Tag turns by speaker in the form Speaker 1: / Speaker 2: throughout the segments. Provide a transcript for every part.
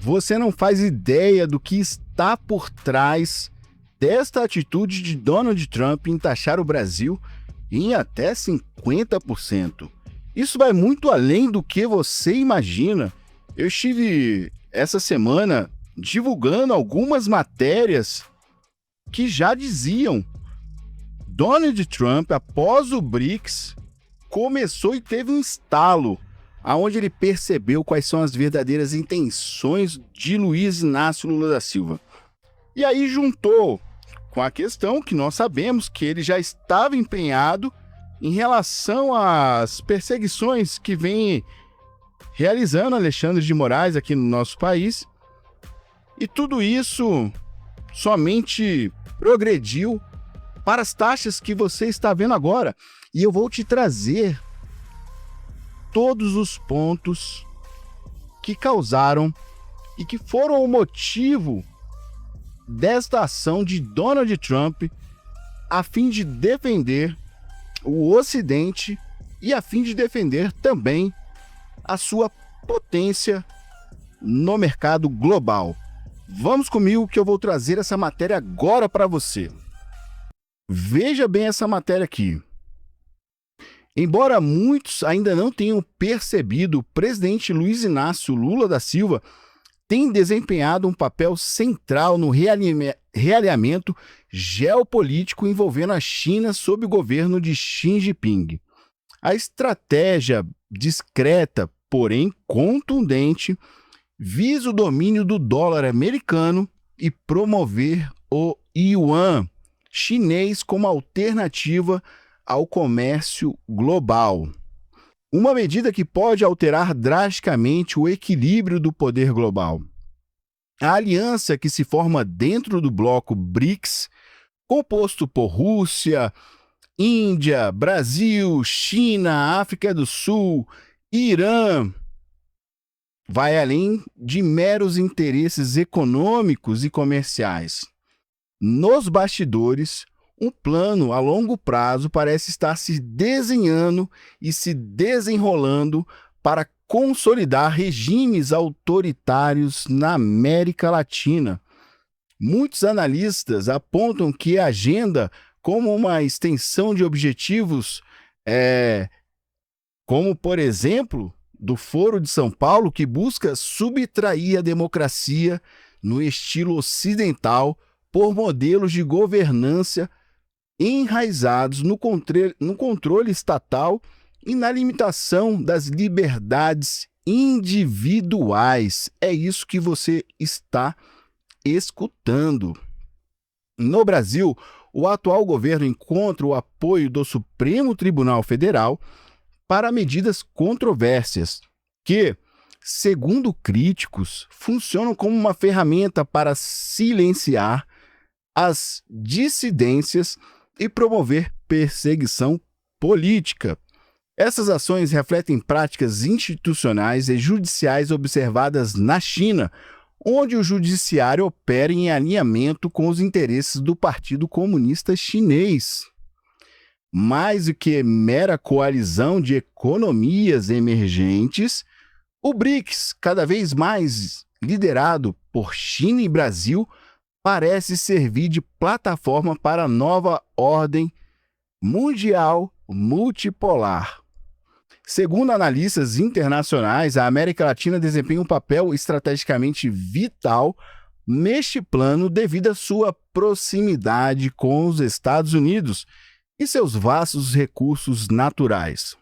Speaker 1: Você não faz ideia do que está por trás desta atitude de Donald Trump em taxar o Brasil em até 50%. Isso vai muito além do que você imagina. Eu estive essa semana divulgando algumas matérias que já diziam: Donald Trump, após o BRICS, começou e teve um estalo, aonde ele percebeu quais são as verdadeiras intenções de Luiz Inácio Lula da Silva. E aí juntou com a questão que nós sabemos que ele já estava empenhado em relação às perseguições que vem realizando Alexandre de Moraes aqui no nosso país. E tudo isso somente progrediu para as taxas que você está vendo agora. E eu vou te trazer todos os pontos que causaram e que foram o motivo desta ação de Donald Trump a fim de defender o Ocidente e a fim de defender também a sua potência no mercado global. Vamos comigo que eu vou trazer essa matéria agora para você. Veja bem essa matéria aqui. Embora muitos ainda não tenham percebido, o presidente Luiz Inácio Lula da Silva tem desempenhado um papel central no realinhamento geopolítico envolvendo a China sob o governo de Xi Jinping. A estratégia discreta, porém contundente, visa o domínio do dólar americano e promover o yuan chinês como alternativa ao comércio global. Uma medida que pode alterar drasticamente o equilíbrio do poder global. A aliança que se forma dentro do bloco BRICS, composto por Rússia, Índia, Brasil, China, África do Sul, Irã, vai além de meros interesses econômicos e comerciais. Nos bastidores, um plano a longo prazo parece estar se desenhando e se desenrolando para consolidar regimes autoritários na América Latina. Muitos analistas apontam que a agenda como uma extensão de objetivos, como, por exemplo, do Foro de São Paulo, que busca subtrair a democracia no estilo ocidental por modelos de governança enraizados no controle estatal e na limitação das liberdades individuais. É isso que você está escutando. No Brasil, o atual governo encontra o apoio do Supremo Tribunal Federal para medidas controversas que, segundo críticos, funcionam como uma ferramenta para silenciar as dissidências e promover perseguição política. Essas ações refletem práticas institucionais e judiciais observadas na China, onde o judiciário opera em alinhamento com os interesses do Partido Comunista Chinês. Mais do que mera coalizão de economias emergentes, o BRICS, cada vez mais liderado por China e Brasil, parece servir de plataforma para a nova ordem mundial multipolar. Segundo analistas internacionais, a América Latina desempenha um papel estrategicamente vital neste plano devido à sua proximidade com os Estados Unidos e seus vastos recursos naturais.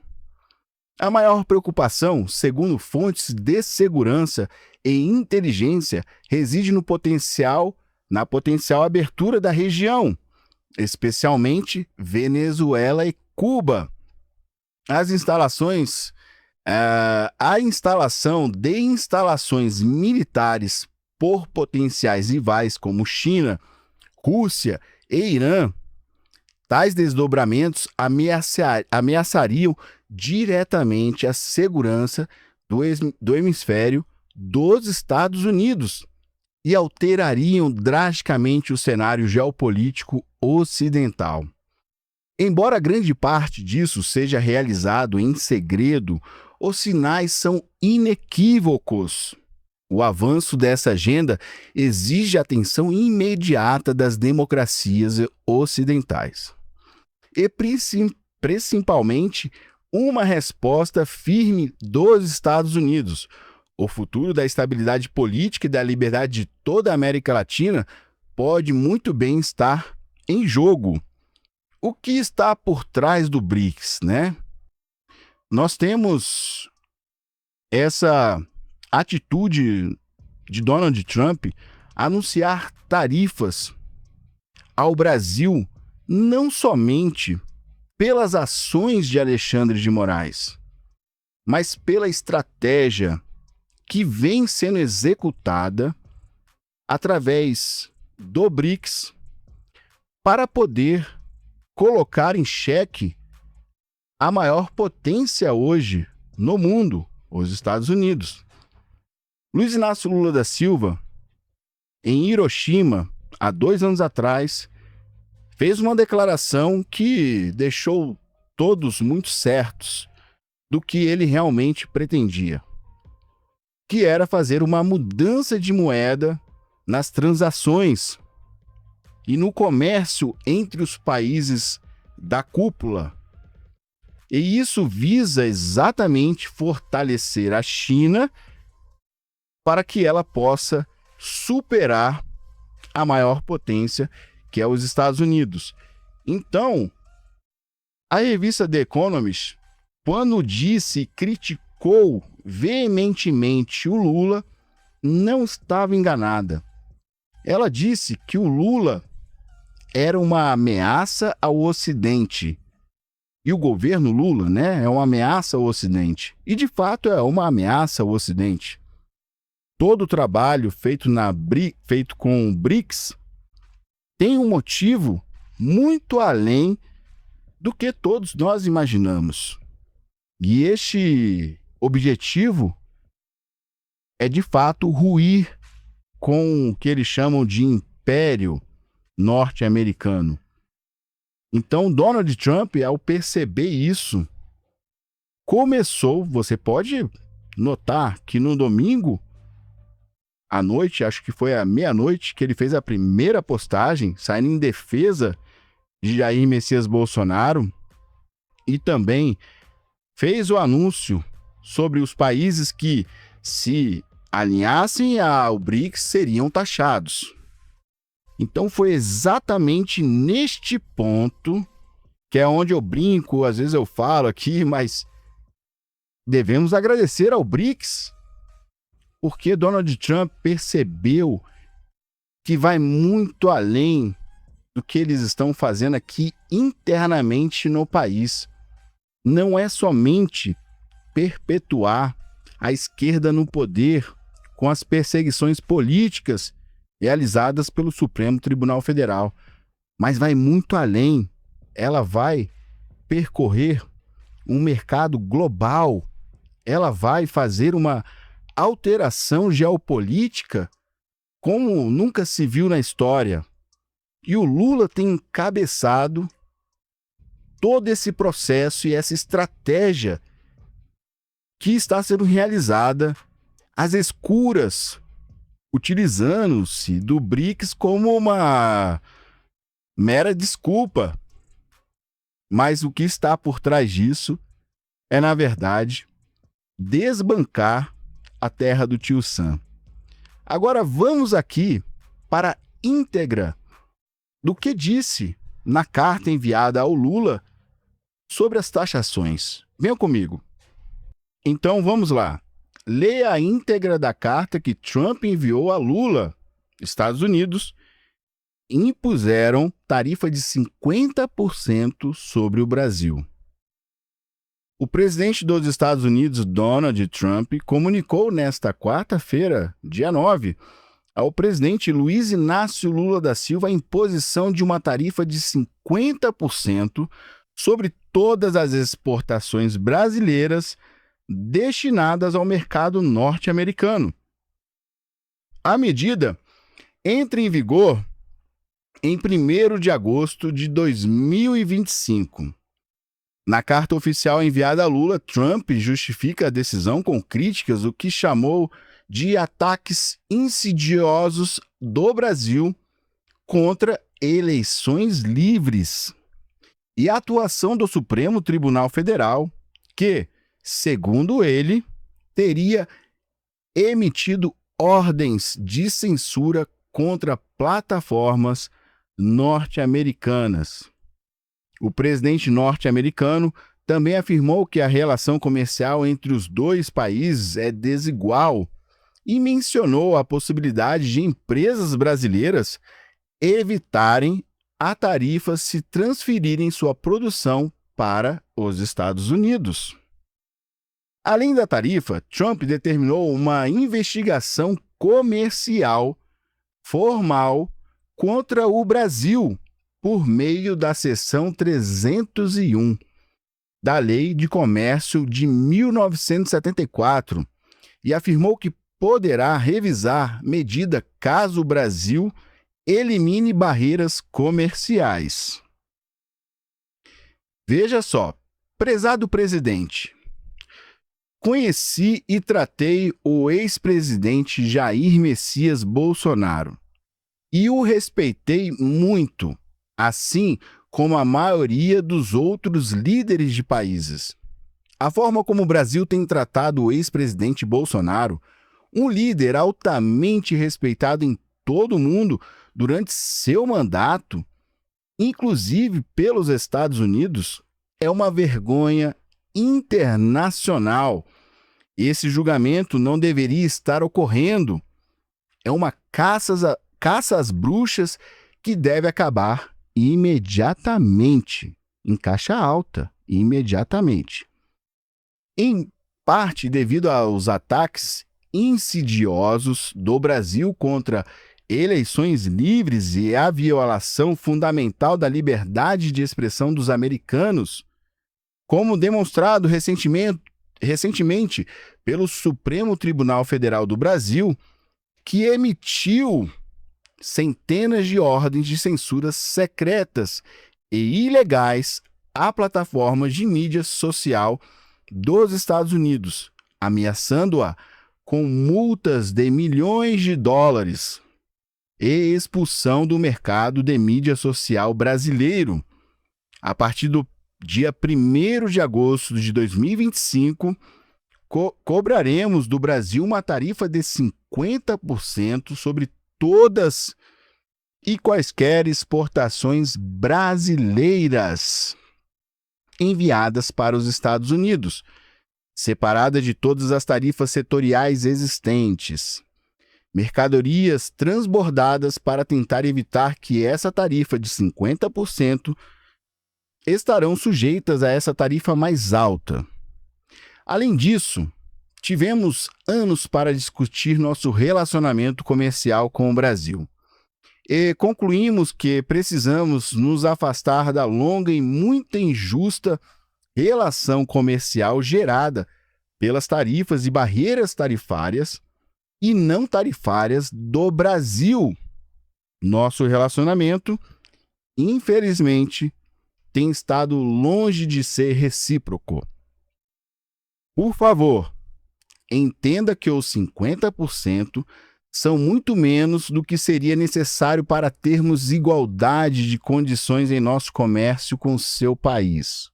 Speaker 1: A maior preocupação, segundo fontes de segurança e inteligência, reside na potencial abertura da região, especialmente Venezuela e Cuba. A instalação de instalações militares por potenciais rivais como China, Rússia e Irã, tais desdobramentos ameaçariam diretamente a segurança do hemisfério dos Estados Unidos e alterariam drasticamente o cenário geopolítico ocidental. Embora grande parte disso seja realizado em segredo, os sinais são inequívocos. O avanço dessa agenda exige a atenção imediata das democracias ocidentais e, principalmente, uma resposta firme dos Estados Unidos. O futuro da estabilidade política e da liberdade de toda a América Latina pode muito bem estar em jogo. O que está por trás do BRICS, né? Nós temos essa atitude de Donald Trump anunciar tarifas ao Brasil não somente pelas ações de Alexandre de Moraes, mas pela estratégia que vem sendo executada através do BRICS para poder colocar em xeque a maior potência hoje no mundo, os Estados Unidos. Luiz Inácio Lula da Silva, em Hiroshima, há 2 anos atrás, fez uma declaração que deixou todos muito certos do que ele realmente pretendia, que era fazer uma mudança de moeda nas transações e no comércio entre os países da cúpula. E isso visa exatamente fortalecer a China para que ela possa superar a maior potência, que é os Estados Unidos. Então, a revista The Economist, quando disse e criticou veementemente o Lula, não estava enganada. Ela disse que o Lula era uma ameaça ao Ocidente. E o governo Lula, né, é uma ameaça ao Ocidente. E, de fato, é uma ameaça ao Ocidente. Todo o trabalho feito com o BRICS tem um motivo muito além do que todos nós imaginamos. E este objetivo é, de fato, ruir com o que eles chamam de império norte-americano. Então, Donald Trump, ao perceber isso, você pode notar que no domingo à noite, acho que foi à meia-noite, que ele fez a primeira postagem, saindo em defesa de Jair Messias Bolsonaro, e também fez o anúncio sobre os países que, se alinhassem ao BRICS, seriam taxados. Então foi exatamente neste ponto, que é onde eu brinco, às vezes eu falo aqui, mas devemos agradecer ao BRICS, porque Donald Trump percebeu que vai muito além do que eles estão fazendo aqui internamente no país. Não é somente perpetuar a esquerda no poder com as perseguições políticas realizadas pelo Supremo Tribunal Federal, mas vai muito além. Ela vai percorrer um mercado global, ela vai fazer uma alteração geopolítica como nunca se viu na história. E o Lula tem encabeçado todo esse processo e essa estratégia que está sendo realizada às escuras, utilizando-se do BRICS como uma mera desculpa. Mas o que está por trás disso é, na verdade, desbancar a terra do tio Sam. Agora vamos aqui para a íntegra do que disse na carta enviada ao Lula sobre as taxações. Venham comigo. Então vamos lá. Leia a íntegra da carta que Trump enviou a Lula. Estados Unidos impuseram tarifa de 50% sobre o Brasil. O presidente dos Estados Unidos, Donald Trump, comunicou nesta quarta-feira, dia 9, ao presidente Luiz Inácio Lula da Silva a imposição de uma tarifa de 50% sobre todas as exportações brasileiras destinadas ao mercado norte-americano. A medida entra em vigor em 1º de agosto de 2025. Na carta oficial enviada a Lula, Trump justifica a decisão com críticas, o que chamou de ataques insidiosos do Brasil contra eleições livres e a atuação do Supremo Tribunal Federal, que, segundo ele, teria emitido ordens de censura contra plataformas norte-americanas. O presidente norte-americano também afirmou que a relação comercial entre os dois países é desigual e mencionou a possibilidade de empresas brasileiras evitarem a tarifa se transferirem sua produção para os Estados Unidos. Além da tarifa, Trump determinou uma investigação comercial formal contra o Brasil por meio da seção 301 da Lei de Comércio de 1974 e afirmou que poderá revisar medida caso o Brasil elimine barreiras comerciais. Veja só, prezado presidente, conheci e tratei o ex-presidente Jair Messias Bolsonaro e o respeitei muito, assim como a maioria dos outros líderes de países. A forma como o Brasil tem tratado o ex-presidente Bolsonaro, um líder altamente respeitado em todo o mundo durante seu mandato, inclusive pelos Estados Unidos, é uma vergonha internacional. Esse julgamento não deveria estar ocorrendo. É uma caça às bruxas que deve acabar imediatamente, em caixa alta, imediatamente. Em parte devido aos ataques insidiosos do Brasil contra eleições livres e a violação fundamental da liberdade de expressão dos americanos, como demonstrado recentemente pelo Supremo Tribunal Federal do Brasil, que emitiu centenas de ordens de censura secretas e ilegais a plataformas de mídia social dos Estados Unidos, ameaçando-a com multas de milhões de dólares e expulsão do mercado de mídia social brasileiro. A partir do dia 1º de agosto de 2025, cobraremos do Brasil uma tarifa de 50% sobre todas e quaisquer exportações brasileiras enviadas para os Estados Unidos, separada de todas as tarifas setoriais existentes. Mercadorias transbordadas para tentar evitar que essa tarifa de 50% estarão sujeitas a essa tarifa mais alta. Além disso, tivemos anos para discutir nosso relacionamento comercial com o Brasil. E concluímos que precisamos nos afastar da longa e muito injusta relação comercial gerada pelas tarifas e barreiras tarifárias e não tarifárias do Brasil. Nosso relacionamento, infelizmente, tem estado longe de ser recíproco. Por favor, entenda que os 50% são muito menos do que seria necessário para termos igualdade de condições em nosso comércio com seu país.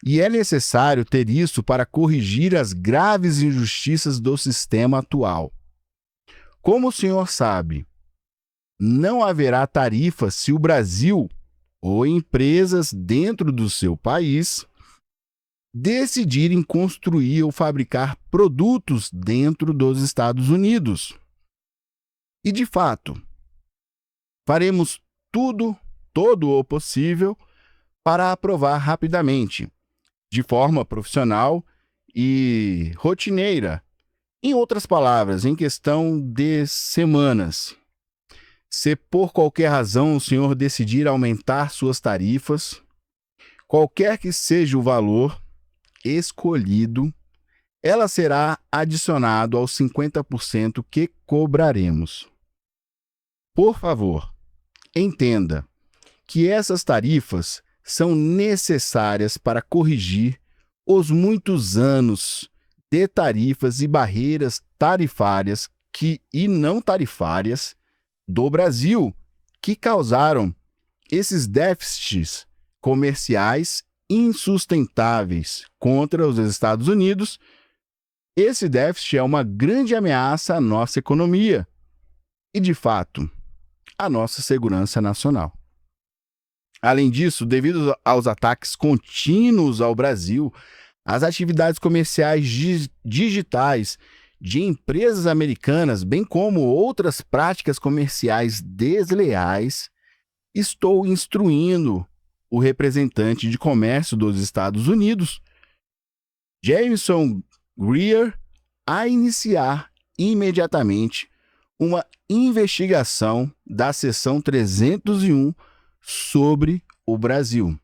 Speaker 1: E é necessário ter isso para corrigir as graves injustiças do sistema atual. Como o senhor sabe, não haverá tarifa se o Brasil ou empresas dentro do seu país decidirem construir ou fabricar produtos dentro dos Estados Unidos. E, de fato, faremos todo o possível para aprovar rapidamente, de forma profissional e rotineira. Em outras palavras, em questão de semanas. Se por qualquer razão o senhor decidir aumentar suas tarifas, qualquer que seja o valor escolhido, ela será adicionado aos 50% que cobraremos. Por favor, entenda que essas tarifas são necessárias para corrigir os muitos anos de tarifas e barreiras tarifárias e não tarifárias do Brasil que causaram esses déficits comerciais insustentáveis contra os Estados Unidos. Esse déficit é uma grande ameaça à nossa economia e, de fato, à nossa segurança nacional. Além disso, devido aos ataques contínuos ao Brasil, as atividades comerciais digitais de empresas americanas, bem como outras práticas comerciais desleais, estou instruindo o representante de comércio dos Estados Unidos, Jameson Greer, a iniciar imediatamente uma investigação da Seção 301 sobre o Brasil.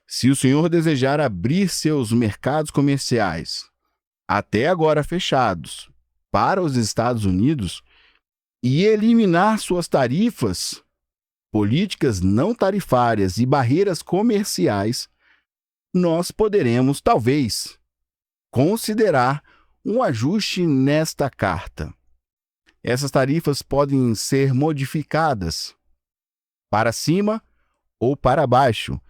Speaker 1: Se o senhor desejar abrir seus mercados comerciais, até agora fechados, para os Estados Unidos e eliminar suas tarifas, políticas não tarifárias e barreiras comerciais, nós poderemos, talvez, considerar um ajuste nesta carta. Essas tarifas podem ser modificadas para cima ou para baixo,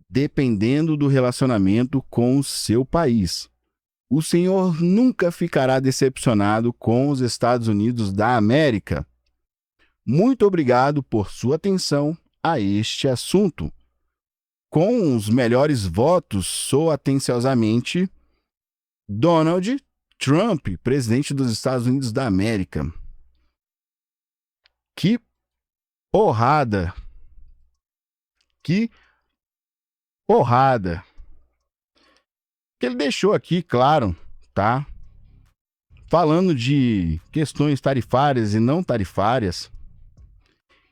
Speaker 1: dependendo do relacionamento com o seu país. O senhor nunca ficará decepcionado com os Estados Unidos da América. Muito obrigado por sua atenção a este assunto. Com os melhores votos, sou atenciosamente Donald Trump, presidente dos Estados Unidos da América. Que porrada! Que porrada! Que ele deixou aqui, claro, tá? Falando de questões tarifárias e não tarifárias,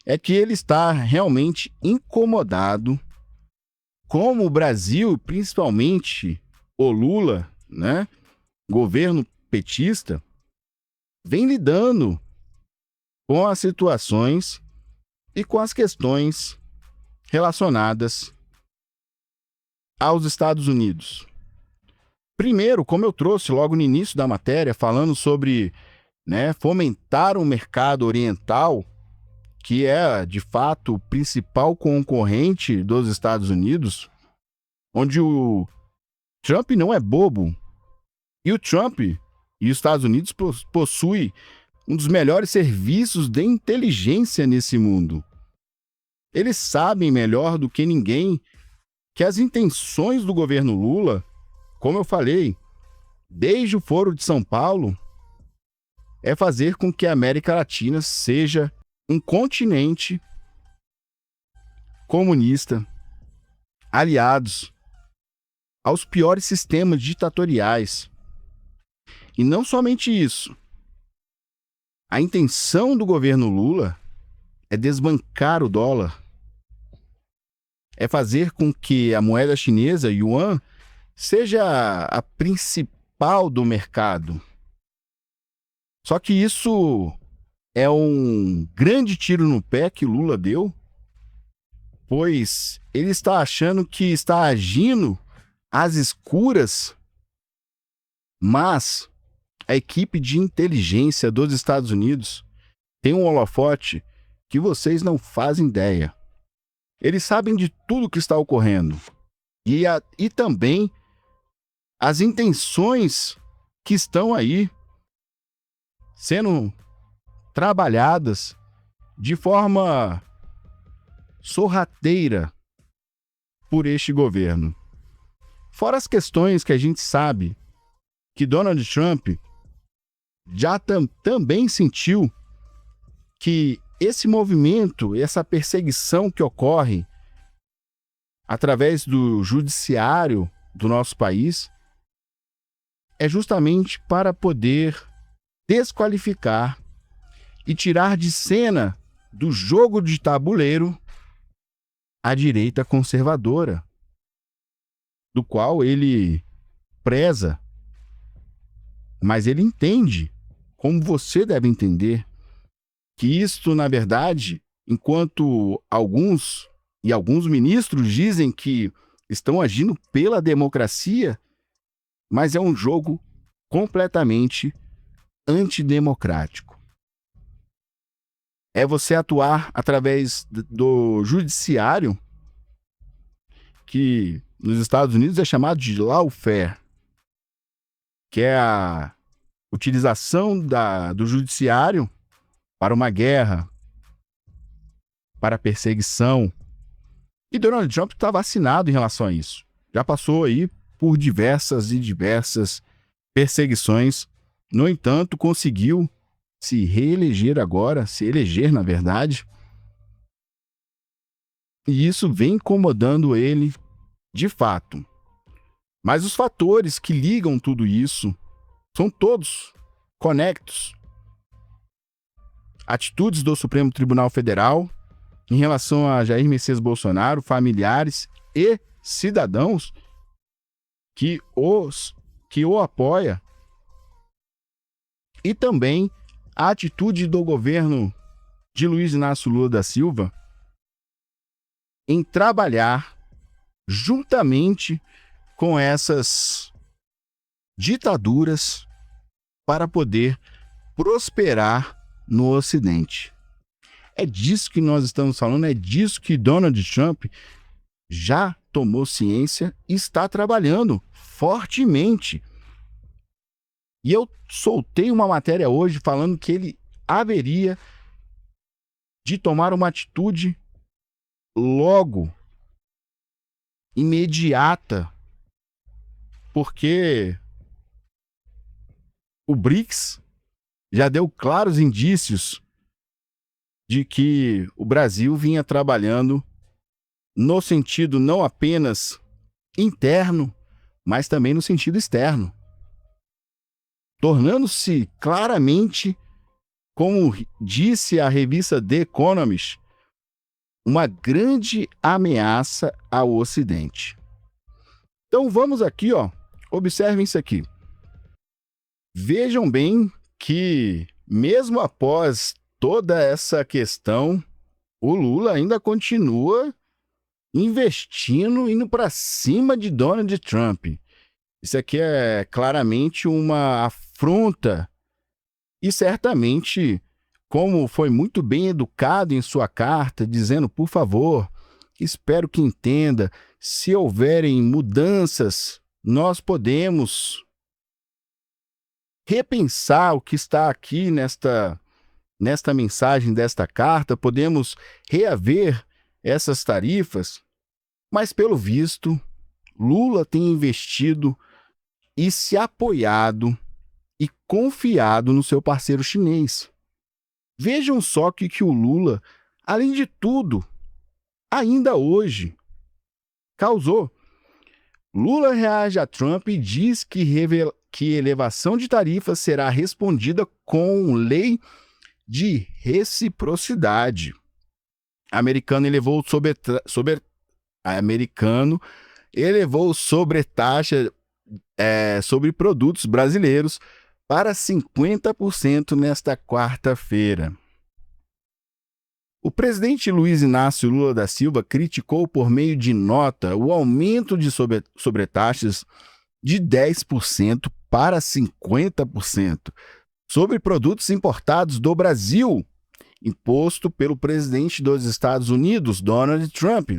Speaker 1: é que ele está realmente incomodado como o Brasil, principalmente o Lula, né, governo petista, vem lidando com as situações e com as questões relacionadas aos Estados Unidos. Primeiro, como eu trouxe logo no início da matéria, falando sobre, né, fomentar o mercado oriental, que é, de fato, o principal concorrente dos Estados Unidos, onde o Trump não é bobo. E o Trump e os Estados Unidos possuem um dos melhores serviços de inteligência nesse mundo. Eles sabem melhor do que ninguém que as intenções do governo Lula, como eu falei, desde o Foro de São Paulo, é fazer com que a América Latina seja um continente comunista, aliados aos piores sistemas ditatoriais. E não somente isso. A intenção do governo Lula é desbancar o dólar, é fazer com que a moeda chinesa, yuan, seja a principal do mercado. Só que isso é um grande tiro no pé que Lula deu, pois ele está achando que está agindo às escuras, mas a equipe de inteligência dos Estados Unidos tem um holofote que vocês não fazem ideia. Eles sabem de tudo que está ocorrendo e também as intenções que estão aí sendo trabalhadas de forma sorrateira por este governo. Fora as questões que a gente sabe que Donald Trump já também sentiu que esse movimento, essa perseguição que ocorre através do judiciário do nosso país é justamente para poder desqualificar e tirar de cena do jogo de tabuleiro a direita conservadora, do qual ele preza. Mas ele entende, como você deve entender, que isto, na verdade, enquanto alguns ministros dizem que estão agindo pela democracia, mas é um jogo completamente antidemocrático. É você atuar através do judiciário, que nos Estados Unidos é chamado de lawfare, que é a utilização do judiciário para uma guerra, para perseguição. E Donald Trump está vacinado em relação a isso. Já passou aí por diversas perseguições. No entanto, conseguiu se reeleger agora, se eleger, na verdade. E isso vem incomodando ele de fato. Mas os fatores que ligam tudo isso são todos conectos. Atitudes do Supremo Tribunal Federal em relação a Jair Messias Bolsonaro, familiares e cidadãos que o apoia, e também a atitude do governo de Luiz Inácio Lula da Silva em trabalhar juntamente com essas ditaduras para poder prosperar no Ocidente. É disso que nós estamos falando, é disso que Donald Trump já tomou ciência e está trabalhando fortemente. E eu soltei uma matéria hoje falando que ele haveria de tomar uma atitude logo, imediata, porque o BRICS já deu claros indícios de que o Brasil vinha trabalhando no sentido não apenas interno, mas também no sentido externo, tornando-se claramente, como disse a revista The Economist, uma grande ameaça ao Ocidente. Então vamos aqui, observem isso aqui. Vejam bem que, mesmo após toda essa questão, o Lula ainda continua investindo, indo para cima de Donald Trump. Isso aqui é claramente uma afronta e certamente, como foi muito bem educado em sua carta, dizendo, por favor, espero que entenda, se houverem mudanças, nós podemos repensar o que está aqui nesta mensagem desta carta, podemos reaver essas tarifas, mas pelo visto, Lula tem investido e se apoiado e confiado no seu parceiro chinês. Vejam só que o Lula, além de tudo, ainda hoje, causou. Lula reage a Trump e diz que elevação de tarifas será respondida com lei de reciprocidade. Americano elevou sobretaxa sobre produtos brasileiros para 50% nesta quarta-feira. O presidente Luiz Inácio Lula da Silva criticou por meio de nota o aumento de sobretaxas de 10% para 50% sobre produtos importados do Brasil, imposto pelo presidente dos Estados Unidos, Donald Trump,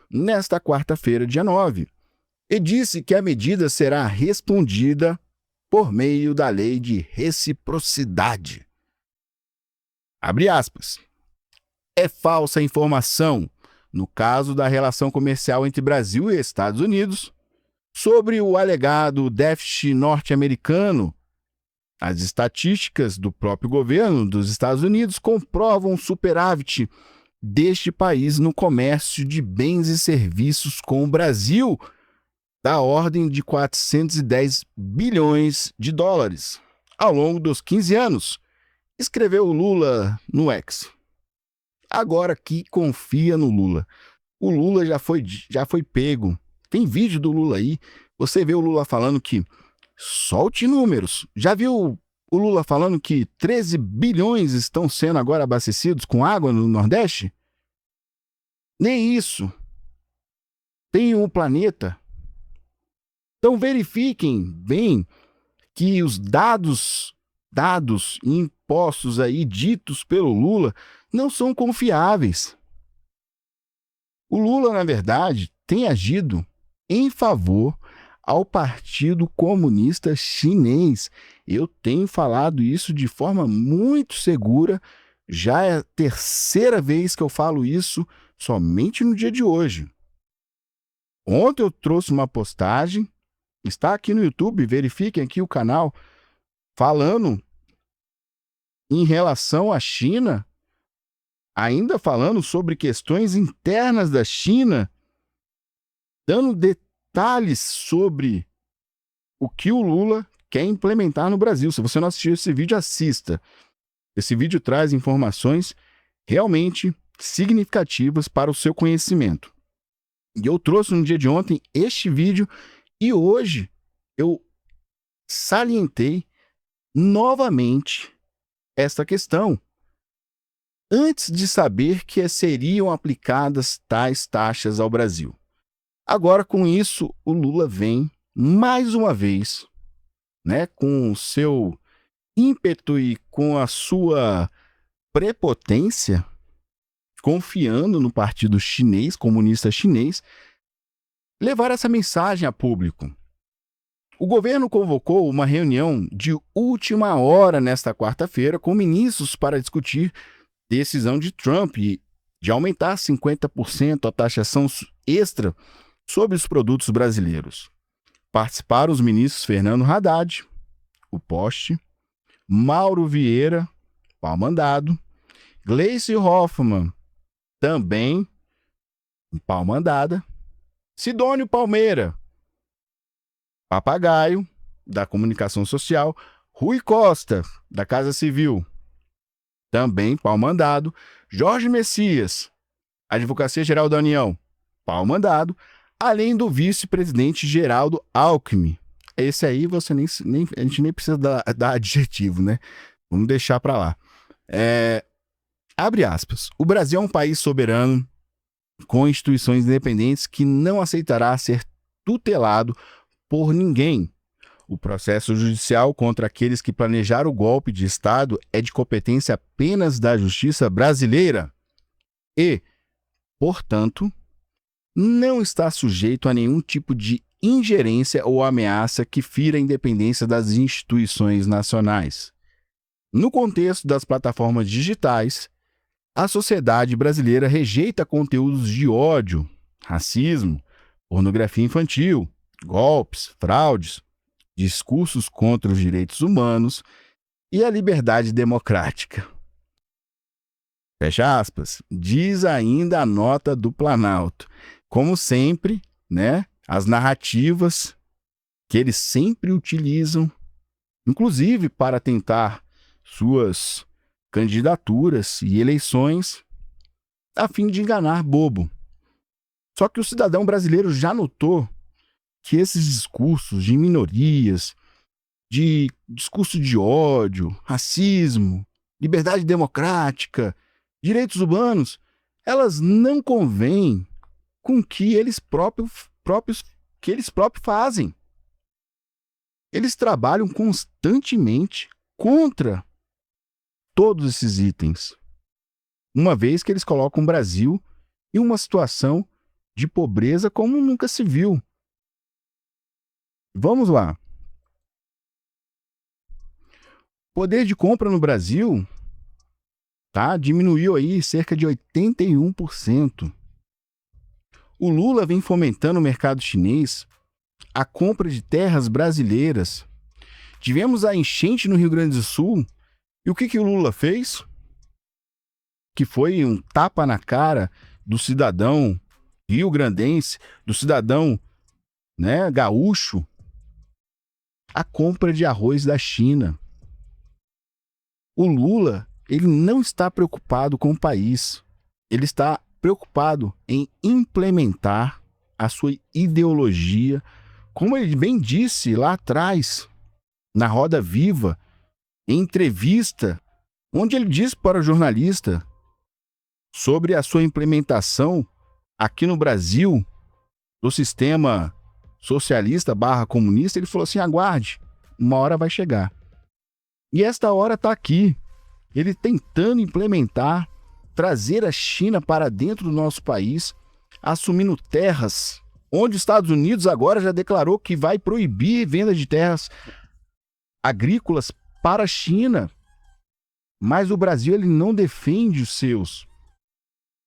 Speaker 1: nesta quarta-feira, dia 9, e disse que a medida será respondida por meio da lei de reciprocidade. Abre aspas. É falsa informação, no caso da relação comercial entre Brasil e Estados Unidos, sobre o alegado déficit norte-americano. As estatísticas do próprio governo dos Estados Unidos comprovam o superávit deste país no comércio de bens e serviços com o Brasil, da ordem de 410 bilhões de dólares, ao longo dos 15 anos, escreveu Lula no X. Agora que confia no Lula. O Lula já foi pego. Tem vídeo do Lula aí. Você vê o Lula falando que solte números. Já viu o Lula falando que 13 bilhões estão sendo agora abastecidos com água no Nordeste? Nem isso. Tem um planeta. Então verifiquem bem que os dados dados e impostos aí ditos pelo Lula não são confiáveis. O Lula, na verdade, tem agido em favor ao Partido Comunista Chinês. Eu tenho falado isso de forma muito segura, já é a terceira vez que eu falo isso somente no dia de hoje. Ontem eu trouxe uma postagem, está aqui no YouTube, verifiquem aqui o canal, falando em relação à China, ainda falando sobre questões internas da China, dando detalhes sobre o que o Lula quer implementar no Brasil. Se você não assistiu esse vídeo, assista. Esse vídeo traz informações realmente significativas para o seu conhecimento. E eu trouxe no dia de ontem este vídeo e hoje eu salientei novamente esta questão, antes de saber que seriam aplicadas tais taxas ao Brasil. Agora, com isso, o Lula vem, mais uma vez, né, com o seu ímpeto e com a sua prepotência, confiando no Partido Chinês, Comunista Chinês, levar essa mensagem a público. O governo convocou uma reunião de última hora nesta quarta-feira com ministros para discutir decisão de Trump de aumentar 50% a taxação extra sobre os produtos brasileiros. Participaram os ministros Fernando Haddad, o Poste, Mauro Vieira, pau mandado, Gleisi Hoffmann, também pau mandada, Sidônio Palmeira, papagaio, da comunicação social, Rui Costa, da Casa Civil, também pau mandado, Jorge Messias, Advocacia Geral da União, pau mandado, além do vice-presidente Geraldo Alckmin. Esse aí a gente nem precisa dar adjetivo, né? Vamos deixar para lá. Abre aspas. O Brasil é um país soberano com instituições independentes que não aceitará ser tutelado por ninguém. O processo judicial contra aqueles que planejaram o golpe de Estado é de competência apenas da justiça brasileira e, portanto, não está sujeito a nenhum tipo de ingerência ou ameaça que fira a independência das instituições nacionais. No contexto das plataformas digitais, a sociedade brasileira rejeita conteúdos de ódio, racismo, pornografia infantil, golpes, fraudes, discursos contra os direitos humanos e a liberdade democrática. Fecha aspas. Diz ainda a nota do Planalto. Como sempre, né, as narrativas que eles sempre utilizam, inclusive para tentar suas candidaturas e eleições, a fim de enganar bobo. Só que o cidadão brasileiro já notou que esses discursos de minorias, de discurso de ódio, racismo, liberdade democrática, direitos humanos, elas não convêm com o que eles próprios fazem. Eles trabalham constantemente contra todos esses itens, uma vez que eles colocam o Brasil em uma situação de pobreza como nunca se viu. Vamos lá. Poder de compra no Brasil, diminuiu aí cerca de 81%. O Lula vem fomentando o mercado chinês, a compra de terras brasileiras. Tivemos a enchente no Rio Grande do Sul, e o que o Lula fez? Que foi um tapa na cara do cidadão rio-grandense, do cidadão, né, gaúcho, a compra de arroz da China. O Lula, ele não está preocupado com o país. Ele está preocupado em implementar a sua ideologia, como ele bem disse lá atrás, na Roda Viva, em entrevista, onde ele disse para o jornalista sobre a sua implementação aqui no Brasil do sistema socialista / comunista. Ele falou assim: aguarde, uma hora vai chegar. E esta hora está aqui, ele tentando implementar, trazer a China para dentro do nosso país, assumindo terras, onde os Estados Unidos agora já declarou que vai proibir venda de terras agrícolas para a China. Mas o Brasil ele não defende os seus.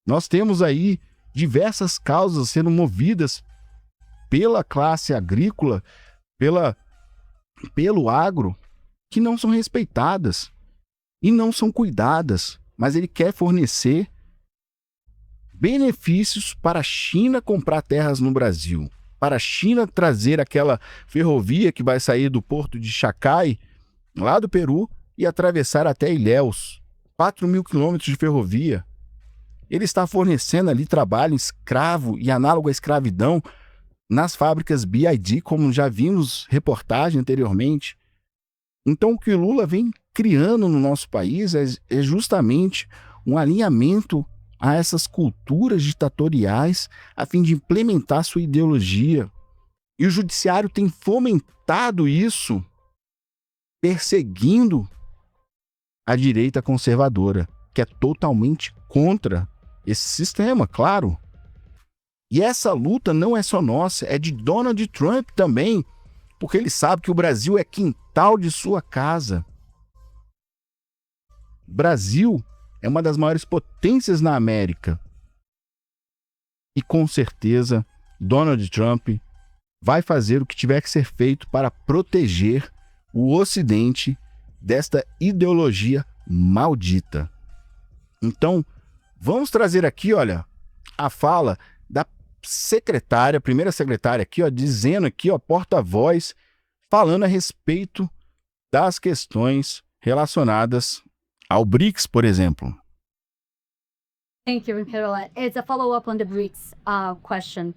Speaker 1: Nós temos aí diversas causas sendo movidas pela classe agrícola, pelo agro, que não são respeitadas e não são cuidadas, mas ele quer fornecer benefícios para a China comprar terras no Brasil, para a China trazer aquela ferrovia que vai sair do porto de Chacai, lá do Peru, e atravessar até Ilhéus, 4.000 quilômetros de ferrovia. Ele está fornecendo ali trabalho escravo e análogo à escravidão nas fábricas BYD, como já vimos reportagem anteriormente. Então, o que o Lula vem criando no nosso país é justamente um alinhamento a essas culturas ditatoriais a fim de implementar sua ideologia. E o judiciário tem fomentado isso, perseguindo a direita conservadora, que é totalmente contra esse sistema, claro. E essa luta não é só nossa, é de Donald Trump também, porque ele sabe que o Brasil é quintal de sua casa. O Brasil é uma das maiores potências na América. E com certeza, Donald Trump vai fazer o que tiver que ser feito para proteger o Ocidente desta ideologia maldita. Então, vamos trazer aqui, olha, a fala da secretária, primeira secretária aqui, ó, dizendo aqui, ó, porta-voz, falando a respeito das questões relacionadas ao BRICS, por exemplo.
Speaker 2: Thank you, Caroline. It's a follow-up on the BRICS question.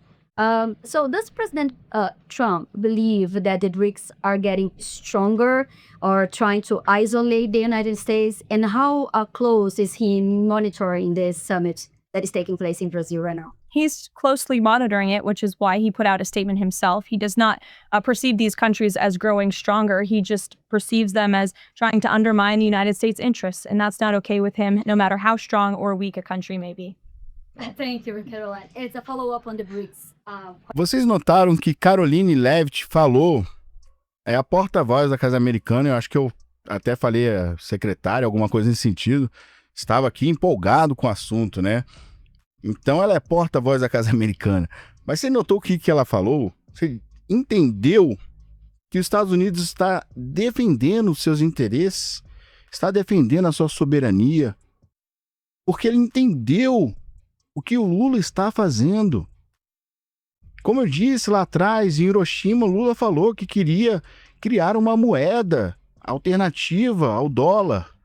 Speaker 2: So does President Trump believe that the BRICS are getting stronger or trying to isolate the United States? And how close is he monitoring this summit that is taking place in Brazil right now?
Speaker 3: He's closely monitoring it, which is why he put out a statement himself. He does not perceive these countries as growing stronger. He just perceives them as trying to undermine the United States' interests. And that's not okay with him, no matter how strong or weak a country may be.
Speaker 2: Thank you, Caroline. It's a follow-up on the BRICS.
Speaker 1: Vocês notaram que Caroline Levitt falou, é a porta-voz da Casa Americana, eu acho que eu até falei a secretária, alguma coisa nesse sentido, estava aqui empolgado com o assunto, né? Então ela é porta-voz da Casa Americana. Mas você notou o que ela falou? Você entendeu que os Estados Unidos está defendendo os seus interesses, está defendendo a sua soberania, porque ele entendeu o que o Lula está fazendo. Como eu disse lá atrás, em Hiroshima, Lula falou que queria criar uma moeda alternativa ao dólar.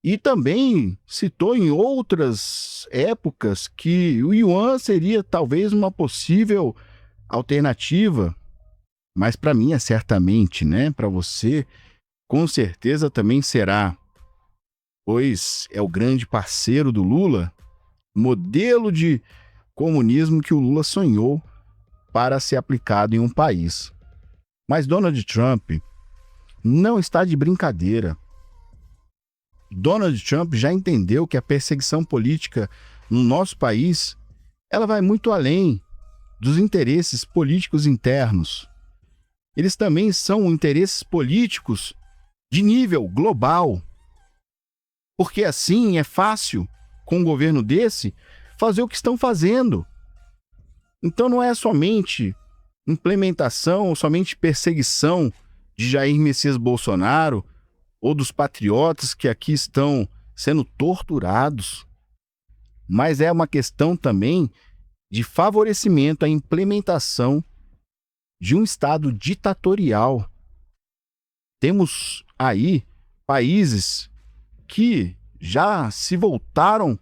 Speaker 1: E também citou em outras épocas que o yuan seria talvez uma possível alternativa. Mas para mim é certamente, né? Para você, com certeza também será. Pois é o grande parceiro do Lula, modelo de comunismo que o Lula sonhou para ser aplicado em um país. Mas Donald Trump não está de brincadeira. Donald Trump já entendeu que a perseguição política no nosso país, ela vai muito além dos interesses políticos internos. Eles também são interesses políticos de nível global. Porque assim é fácil, com um governo desse, fazer o que estão fazendo. Então não é somente implementação ou somente perseguição de Jair Messias Bolsonaro ou dos patriotas que aqui estão sendo torturados, mas é uma questão também de favorecimento à implementação de um Estado ditatorial. Temos aí países que já se voltaram,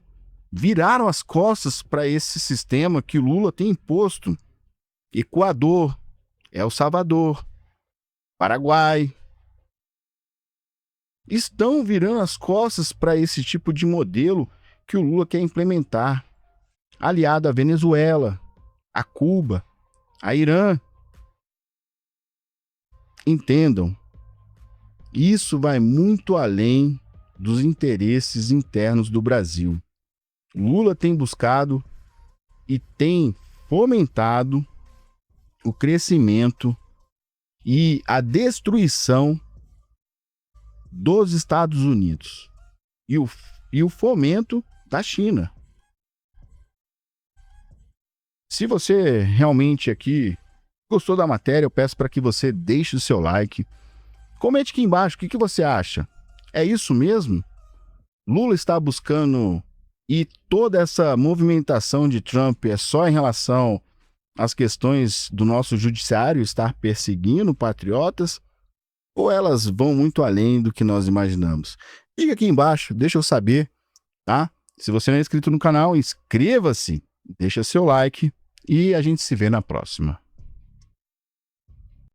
Speaker 1: viraram as costas para esse sistema que Lula tem imposto. Equador, El Salvador, Paraguai. Estão virando as costas para esse tipo de modelo que o Lula quer implementar, aliado à Venezuela, a Cuba, a Irã. Entendam, Isso vai muito além dos interesses internos do Brasil. Lula tem buscado e tem fomentado o crescimento e a destruição dos Estados Unidos e o fomento da China. Se você realmente aqui gostou da matéria, eu peço para que você deixe o seu like. Comente aqui embaixo o que você acha. É isso mesmo? Lula está buscando e toda essa movimentação de Trump é só em relação às questões do nosso judiciário estar perseguindo patriotas? Ou elas vão muito além do que nós imaginamos? Diga aqui embaixo, deixa eu saber, tá? Se você não é inscrito no canal, inscreva-se, deixa seu like e a gente se vê na próxima.